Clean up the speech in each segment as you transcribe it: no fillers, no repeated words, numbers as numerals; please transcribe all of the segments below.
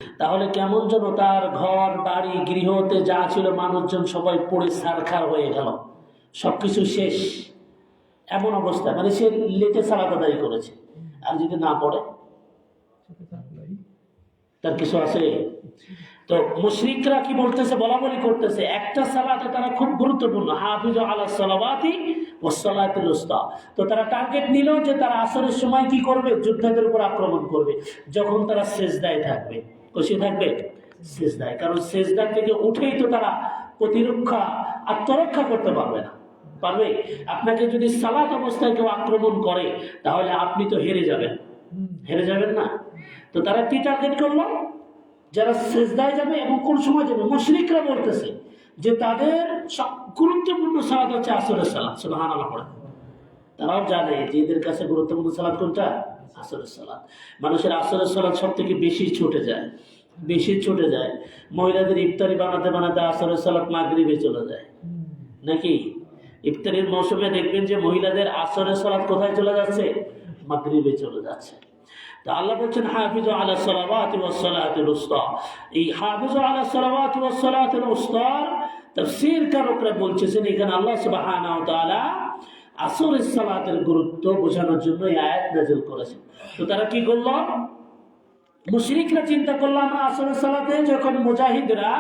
তাহলে কেমন যেন তার ঘর বাড়ি গৃহতে যা ছিল মানুষজন সবাই পড়ে ছারখার হয়ে গেল, সবকিছু শেষ। এমন অবস্থা, মানে সে লেটে সালাত আদায় করেছে, আর যদি না পড়ে তার কিছু আছে? তো মুশরিকরা কি বলতেছে, বলা বলি করতেছে একটা সালাতে তারা খুব গুরুত্বপূর্ণ, হাফিজু আলাস সালাওয়াতি ওয়াস সালাতুল উস্তা। তো তারা টার্গেট নিল যে তারা আসরের সময় কি করবে, যোদ্ধাদের উপর আক্রমণ করবে যখন তারা সেজদায় থাকবে। কোথায় থাকবে? সেজদায়। কারণ সেজদা থেকে উঠেই তো তারা প্রতিরক্ষা, আত্মরক্ষা করতে পারবে না। পারবে? আপনাকে যদি সালাত অবস্থায় কেউ আক্রমণ করে তাহলে আপনি তো হেরে যাবেন, হেরে যাবেন না? তো তারা কি টার্গেট করলো, যারা সেজদায় যাবে এবং কোন সময় যাবে। মুশরিকরা বলতেছে যে তাদের গুরুত্বপূর্ণ সালাত হচ্ছে আসরের সালাত। সুবহানাল্লাহ পড়ে। তারাও জানে যে এদের কাছে গুরুত্বপূর্ণ সালাত কোনটা? আসরের সালাত। মানুষের আসরের সালাত সব থেকে বেশি ছুটে যায়, বেশি ছুটে যায়। মহিলাদের ইফতারি বানাতে বানাতে আসরের সালাত মাগরিবে চলে যায় নাকি? ইফতারির মৌসুমে দেখবেন যে মহিলাদের আসরের সালাত কোথায় চলে যাচ্ছে? মাগরিবে চলে যাচ্ছে। তো আল্লাহ বলছেন হাফিজু আলা সালাওয়াতি ওয়াস সালাতুল উস্তা। এই হাফিজু আলা সালাওয়াতি ওয়াস সালাতুল উস্তা তাফসীর কারকরা বলছেন এখানে আল্লাহ সুবহানাহু ওয়া তাআলা আসরের সালাতের গুরুত্ব বোঝানোর জন্য এই আয়াত নাযিল করেছেন। তো তারা কি করলো, মুশরিকরা চিন্তা করলো আমরা আসরের সালাতে যখন মুজাহিদরা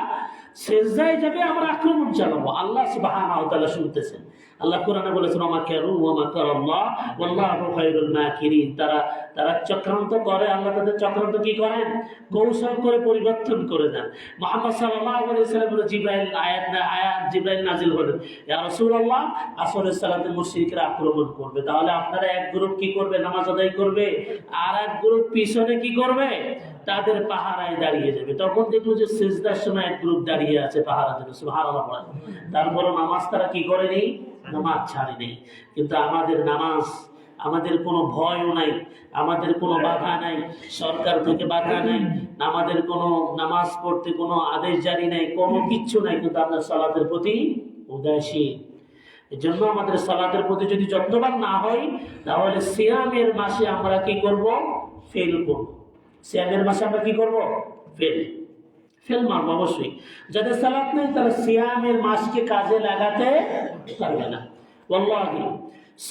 সেজদায় যাবে আমরা আক্রমণ চালাবো। আল্লাহ সুবহানাহু ওয়া তাআলা শুনতেছেন। আল্লাহ কোরআনে বলেছেন ওয়া মাকারু ওয়া মাকারাল্লাহ ওয়াল্লাহু খায়রুল মাকিরিন। তারা চক্রান্ত করে, আল্লাহ তাদের চক্রান্ত কি করেন? কৌশল করে পরিবর্তন করে দেন। মুহাম্মদ সাল্লাল্লাহু আলাইহি ওয়াসাল্লাম জিবরাইল জিবরাইল নাজিল হলেন, ইয়া রাসূলুল্লাহ আসরের সালাতে মুশরিকরা আক্রমণ করবে, তাহলে আপনারা এক গ্রুপ কি করবে? নামাজ আদায় করবে, আর এক গ্রুপ পিছনে কি করবে? তাদের পাহারায় দাঁড়িয়ে যাবে। তখন দেখলো যে সিজদার সময় এক গ্রুপ দাঁড়িয়ে আছে পাহারার জন্য। সুবহানাল্লাহ। তারপরে নামাজ তারা কি করেনি? নামাজ ছাড়েনি। কিন্তু আমাদের নামাজ, আমাদের কোনো ভয়ও নাই, আমাদের কোনো বাধা নাই, সরকার থেকে বাধা নাই, আমাদের কোনো নামাজ পড়তে কোনো আদেশ জারি নাই, কোনো কিচ্ছু নাই, কিন্তু আমরা সালাতের প্রতি উদাসীন। এই জন্য আমাদের সালাতের প্রতি যদি যত্নবান না হয় তাহলে সিয়ামের মাসে আমরা কি করব? ফেল করব। সিয়ামের মাসে আমরা কি করব? ফেল মারবো অবশ্যই। যাদের সালাত নেই তারা সিয়ামের মাসকে কাজে লাগাতে পারবে না। ওয়াল্লাহি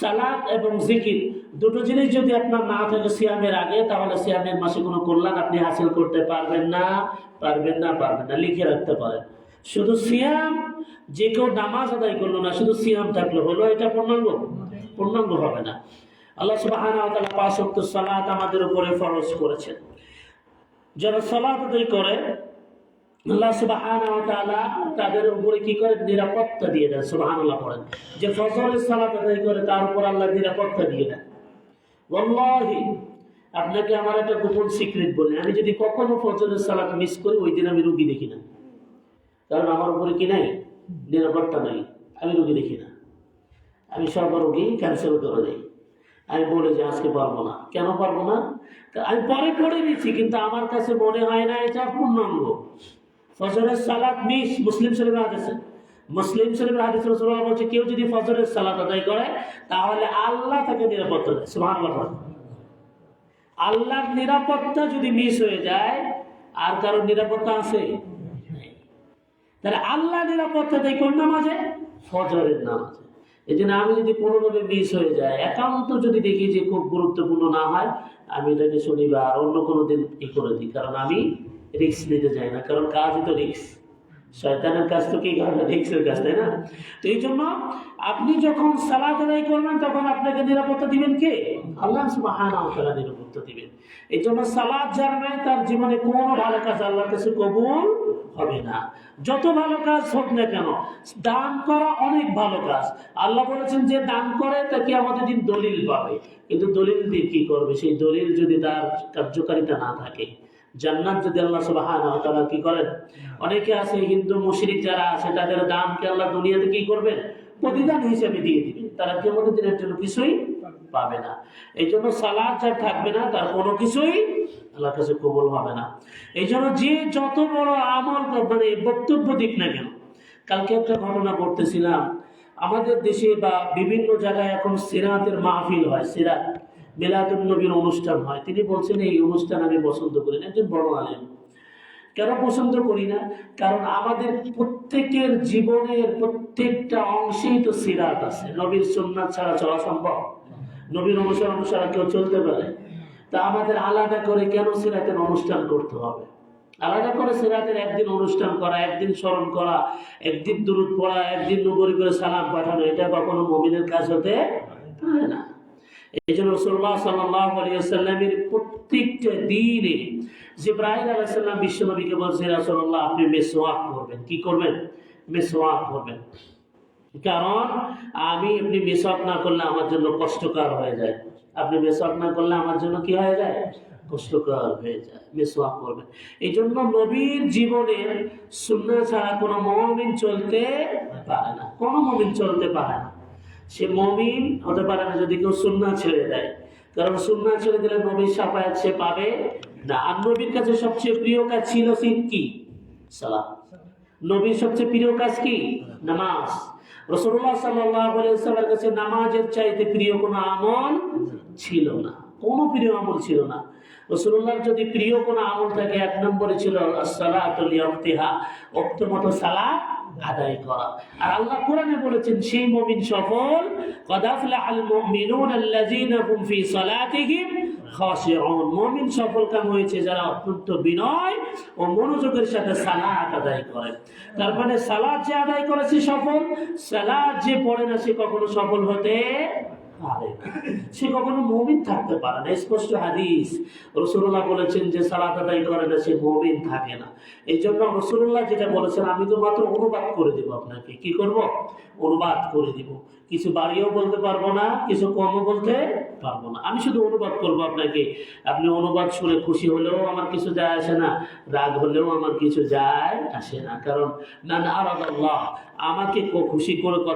সালাত এবং জিকির দুটো জিনিস যদি আপনার না থাকে সিয়ামের আগে, তাহলে সিয়ামের মাসে কোনো কল্যাণ আপনি হাসিল করতে পারবেন না। লিখে রাখতে পারেন। শুধু সিয়াম, যে কেউ নামাজ আদায় করলো না, শুধু সিয়াম থাকলো, হলো এটা পূর্ণাঙ্গ হবে না। আল্লাহ সুবহানাহু ওয়া তাআলা ৫ ওয়াক্ত সালাত আমাদের উপরে ফরজ করেছেন। যারা সালাত আদায় করে আল্লাহ সুবহানাহু ওয়া তাআলা তাদের উপরে কি করে? নিরাপত্তা দিয়ে দেন। সুবহানাল্লাহ পড়েন। যে ফজরের সালাত আদায় করে তার উপর আল্লাহ নিরাপত্তা দিয়ে দেন। ওয়াল্লাহি আপনাকে আমার একটা গোপন সিক্রেট বলি, আমি যদি কখনো ফজরের সালাত মিস করি ওই দিন আমি রোগী দেখি না। কারণ আমার উপরে কি নাই? নিরাপত্তা নাই। আমি রোগী দেখি না, আমি সর্বরোগী ক্যান্সেল করে দিই। আমি বলে যে আজকে পারবো না। কেন পারবো না? আমি পরে পড়ে নিচ্ছি, কিন্তু আমার কাছে মনে হয় না এটা পূর্ণাঙ্গ। ফজরের সালাত মিস, মুসলিম শরীফের হাদিসে রাসূলুল্লাহ বলছে কেউ যদি ফজরের সালাত আদায় করে তাহলে আল্লাহ তাকে নিরাপত্তা দেয়। সুবহানাল্লাহ। আল্লাহর নিরাপত্তা যদি মিস হয়ে যায় আর কারোর নিরাপত্তা আছে? তাহলে আল্লাহ নিরাপত্তা দেয় কোন নামাজে? ফজরের নামাজে। এই জন্য আমি যদি কোনোভাবে মিস হয়ে যায়, একান্ত যদি দেখি যে খুব গুরুত্বপূর্ণ না হয়, আমি এটাকে শনিবার অন্য কোনো দিন ই করে দিই। কারণ আমি রিস্ক নিতে চাই না, কারণ কাজই তো রিস্ক। শয়তানের কাজ তো কি রিস্কের কাজ, তাই না? তো এই জন্য আপনি যখন সালাত আদায় করবেন তখন আপনাকে নিরাপত্তা দিবেন কে? আল্লাহ সুবহানাহু ওয়া তাআলা নিরাপত্তা দিবেন। এই জন্য সালাত যার নাই তার জীবনে কোনো ভালো কাজ আল্লাহর কাছে কবুল হবে না, যত ভালো কাজ হোক না কেন। দান করা অনেক ভালো কাজ, আল্লাহ বলেছেন যে দান করে তাকে আমাদের দিন দলিল পাবে। কিন্তু দলিল দিয়ে কি করবে? সেই দলিল যদি তার কার্যকারিতা না থাকে, জান্নাত যদি আল্লাহ সুবহানাহু ওয়া তাআলা কি করেন? অনেকে আছে হিন্দু মুশরিক যারা আছে তাদের দানকে আল্লাহ দুনিয়াতে কি করবেন? প্রতিদান হিসেবে দিয়ে দিবেন। তারা কিয়ামতের দিনের জন্য কিছুই পাবে না। এই জন্য সালাত যার থাকবে না তার কোনো কিছুই আল্লাহর কাছে কবুল হবে না। এই জন্য যে যত বড় আমল মানে বক্তব্য দিক না কেন, কালকে একটা ঘটনা পড়তেছিলাম, আমাদের দেশে বা বিভিন্ন জায়গায় এখন সিরাতের মাহফিল হয়, সিরাত মিলাদুন নবীর অনুষ্ঠান হয়। তিনি বলছেন এই অনুষ্ঠান আমি পছন্দ করি না। একজন বড় আলেম কেন পছন্দ করি না? কারণ আমাদের প্রত্যেকের জীবনের প্রত্যেকটা অংশেই তো সিরাত আছে। নবীর সুন্নাত ছাড়া চলা সম্ভব? নবীর অনুসরণ ছাড়া কেউ চলতে পারে? তা আমাদের আলাদা করে কেন সিরাতের অনুষ্ঠান করতে হবে? আলাদা করে সিরাতের একদিন অনুষ্ঠান করা, একদিন স্মরণ করা, একদিন দুরূদ পড়া, একদিন নবী করে সালাম পাঠানো, এটা কখনো মুমিনের কাজ হতে পারে না। এই জন্য রাসূলুল্লাহ সাল্লাল্লাহু আলাইহি ওয়াসাল্লামের প্রত্যেকটা দিনে জিবরাইল আলাইহিস সালাম বিশ্বনবীকে বলছে, রাসূলুল্লাহ আপনি মিসওয়াক করবেন। কি করবেন? মিসওয়াক করবেন। কারণ আপনি মিসওয়াক না করলে আমার জন্য কষ্টকর হয়ে যায়। আপনি মিসওয়াক না করলে আমার জন্য কি হয়ে যায়? কষ্টকর হয়ে যায়। মিসওয়াক করবেন। এই জন্য নবীর জীবনের সুন্নাহ ছাড়া কোনো মুমিন চলতে পারে না। কোনো মুমিন চলতে পারে না। সে মুমিন হতে পারে না যদি কেউ সুন্নাহ ছেড়ে দেয়। কারণ সুন্নাহ ছেড়ে দিলে নবীর শাফায়াত সে পাবে না। আর নবীর কাছে সবচেয়ে প্রিয় কাজ ছিল কি? সালাত। নবীর সবচেয়ে প্রিয় কাজ কি? নামাজ। রাসূলুল্লাহ সাল্লাল্লাহু আলাইহি ওয়াসাল্লামের কাছে নামাজের চাইতে প্রিয় কোনো আমল ছিল না। কোনো প্রিয় আমল ছিল না। রাসূলুল্লাহর যদি প্রিয় কোনো আমল থাকে, এক নম্বরে ছিল as-salatu li-waqtiha, ওয়াক্ত মতো সালাত আদায় করা। আর আল্লাহ কোরআনে বলেছেন সেই মুমিন সফল, قد أفلح المؤمنون الذين هم في صلاتهم খাশিউন। মুমিন সফল কাম হয়েছে যারা অত্যন্ত বিনয় ও মনোযোগের সাথে সালাত আদায় করে। তার মানে সালাত যে আদায় করেছে সফল, সালাত যে পড়ে না সে কখনো সফল হতে পারে না। সে কখনো মুমিন থাকতে পারে না। স্পষ্ট হাদিস, রাসূলুল্লাহ বলেছেন যে সালাত আদায় করে না সে মুমিন থাকে না। এই জন্য রাসূলুল্লাহ যেটা বলেছেন আমি তো মাত্র অনুবাদ করে দেব আপনাকে। কি করব? অনুবাদ করে দিব। কিছু বাড়িয়েও বলতে পারবো না, কিছু কমও বলতে পারবো না। আমি শুধু অনুবাদ করবো আপনাকে। আপনি অনুবাদ শুনে খুশি হলেও আমার কিছু যায় আসে না, রাগ হলেও আমার কিছু যায় আসে না। কারণ না আরাদাল্লাহ, আমাকে খুশি করে কথা